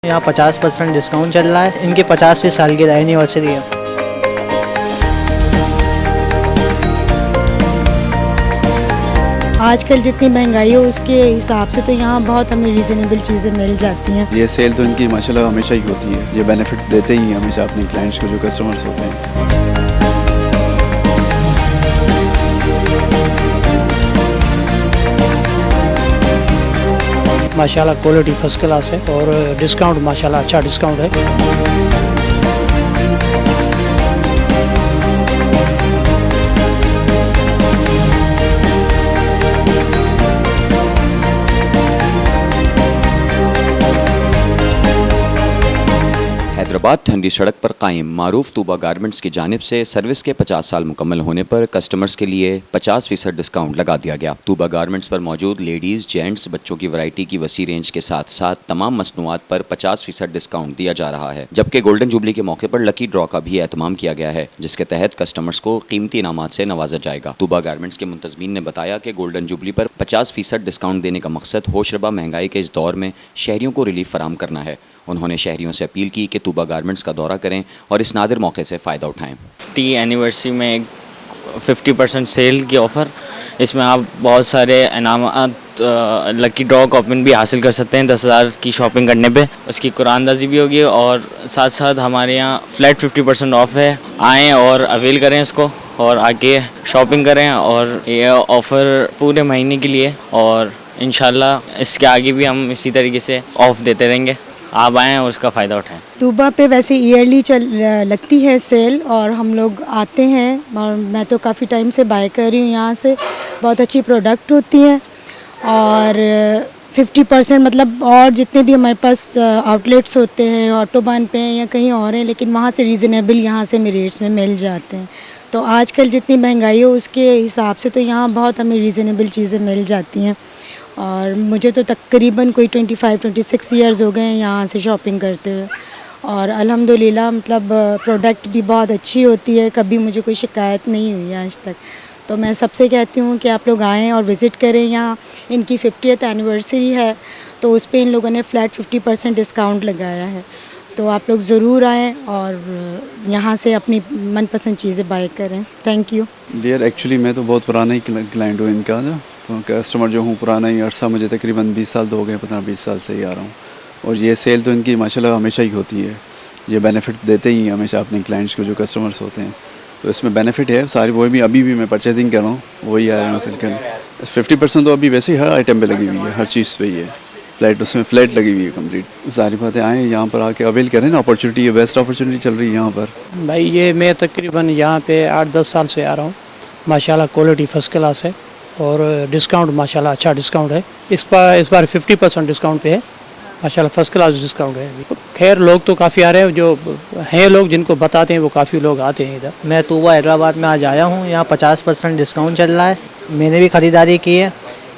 यहाँ 50% डिस्काउंट चल रहा है। इनकी 50वीं सालगिरह एनिवर्सरी है। आजकल जितनी महंगाई हो उसके हिसाब से तो यहाँ बहुत हमें रीज़नेबल चीज़ें मिल जाती हैं। ये सेल तो इनकी माशाल्लाह हमेशा ही होती है। ये बेनिफिट देते ही हमेशा अपने क्लाइंट्स को, जो कस्टमर्स होते हैं। माशाल्लाह क्वालिटी फर्स्ट क्लास है और डिस्काउंट माशाल्लाह अच्छा डिस्काउंट है। हैदराबाद ठंडी सड़क पर कायम मारूफ तूबा गारमेंट्स की जानिब से सर्विस के 50 साल मुकम्मल होने पर कस्टमर्स के लिए 50% डिस्काउंट लगा दिया गया। तूबा गारमेंट्स पर मौजूद लेडीज़, जेंट्स, बच्चों की वैरायटी की वसी रेंज के साथ साथ तमाम मसनूआत पर 50% डिस्काउंट दिया जा रहा है। जबकि गोल्डन जुबली के मौके पर लकी ड्रॉ का भी एहतमाम किया गया है, जिसके तहत कस्टमर्स को कीमती इनामात से नवाजा जाएगा। तूबा गारमेंट्स के मुंतज़मीन ने बताया कि गोल्डन जुबली पर 50% डिस्काउंट देने का मकसद होशरबा महंगाई के इस दौर में शहरियों को रिलीफ फराम करना है। उन्होंने शहरियों से अपील की कि तूबा गारमेंट्स का दौरा करें और इस नादिर मौके से फ़ायदा उठाएं। 50 एनिवर्सरी में एक 50% सेल की ऑफ़र, इसमें आप बहुत सारे इनामात, लकी ड्रॉ कूपन भी हासिल कर सकते हैं 10,000 की शॉपिंग करने पे। उसकी कुरानदाजी भी होगी और साथ साथ हमारे यहाँ फ्लैट 50% ऑफ है। आएँ और अवेल करें इसको और आके शॉपिंग करें। और ये ऑफ़र पूरे महीने के लिए और इंशाल्लाह इसके आगे भी हम इसी तरीके से ऑफ़ देते रहेंगे। आप आएँ और उसका फ़ायदा उठाएं। तूबा पे वैसे ईयरली लगती है सेल और हम लोग आते हैं और मैं तो काफ़ी टाइम से बाय कर रही हूँ यहाँ से। बहुत अच्छी प्रोडक्ट होती है और 50% मतलब और जितने भी हमारे पास आउटलेट्स होते हैं ऑटोबान पे हैं या कहीं और हैं, लेकिन वहाँ से रीज़नेबल यहाँ से हमें रेट्स में मिल जाते हैं। तो आजकल जितनी महंगाई हो उसके हिसाब से तो यहाँ बहुत हमें रीज़नेबल चीज़ें मिल जाती हैं। और मुझे तो तकरीबन कोई 25-26 ईयर्स हो गए हैं यहाँ से शॉपिंग करते हुए और अल्हम्दुलिल्लाह मतलब प्रोडक्ट भी बहुत अच्छी होती है। कभी मुझे कोई शिकायत नहीं हुई है आज तक। तो मैं सबसे कहती हूँ कि आप लोग आएँ और विज़िट करें। यहाँ इनकी 50th एनिवर्सरी है तो उस पर इन लोगों ने फ्लैट 50% डिस्काउंट लगाया है। तो आप लोग ज़रूर आएँ और यहाँ से अपनी मनपसंद चीज़ें बाय करें। थैंक यू डियर, एक्चुअली मैं तो बहुत पुराना ही क्लाइंट हूँ इनका, जो कस्टमर जो हूँ पुराना ही अरसा, मुझे तकरीबन 20 साल तो हो गए, 15-20 साल से ही आ रहा हूँ। और ये सेल तो इनकी माशाल्लाह हमेशा ही होती है। ये बेनिफिट देते ही हमेशा अपने क्लाइंट्स को, जो कस्टमर्स होते हैं। तो इसमें बेनिफिट है सारी। वही भी अभी भी मैं परचेजिंग कर रहा हूँ, वही आया है मसल कर 50% तो अभी वैसे ही हर आइटम पे लगी हुई है, हर चीज़ पे ही है फ्लैट। उसमें फ्लैट लगी हुई है कम्प्लीट। सारी बातें आएँ यहाँ पर आके अवेल करें ना, अपॉर्चुनिटी है, बेस्ट अपॉर्चुनिटी चल रही है यहाँ पर। भाई ये मैं तकरीबन यहाँ पे 8-10 साल से आ रहा हूँ। माशाल्लाह क्वालिटी फर्स्ट क्लास है और डिस्काउंट माशाल्लाह अच्छा डिस्काउंट है। इस बार 50% डिस्काउंट पे है। माशाल्लाह फर्स्ट क्लास डिस्काउंट है। खैर लोग तो काफ़ी आ रहे हैं, जो हैं लोग जिनको बताते हैं वो काफ़ी लोग आते हैं इधर। मैं तूबा हैदराबाद में आज आया हूँ। यहाँ 50% डिस्काउंट चल रहा है। मैंने भी ख़रीदारी की है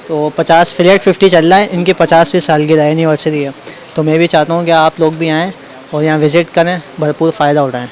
तो 50 फ्लैट 50 चल रहा है। इनकी 50वीं सालगिरह एनिवर्सरी है तो मैं भी चाहता हूँ कि आप लोग भी आएँ और यहाँ विज़िट करें, भरपूर फ़ायदा उठाएँ।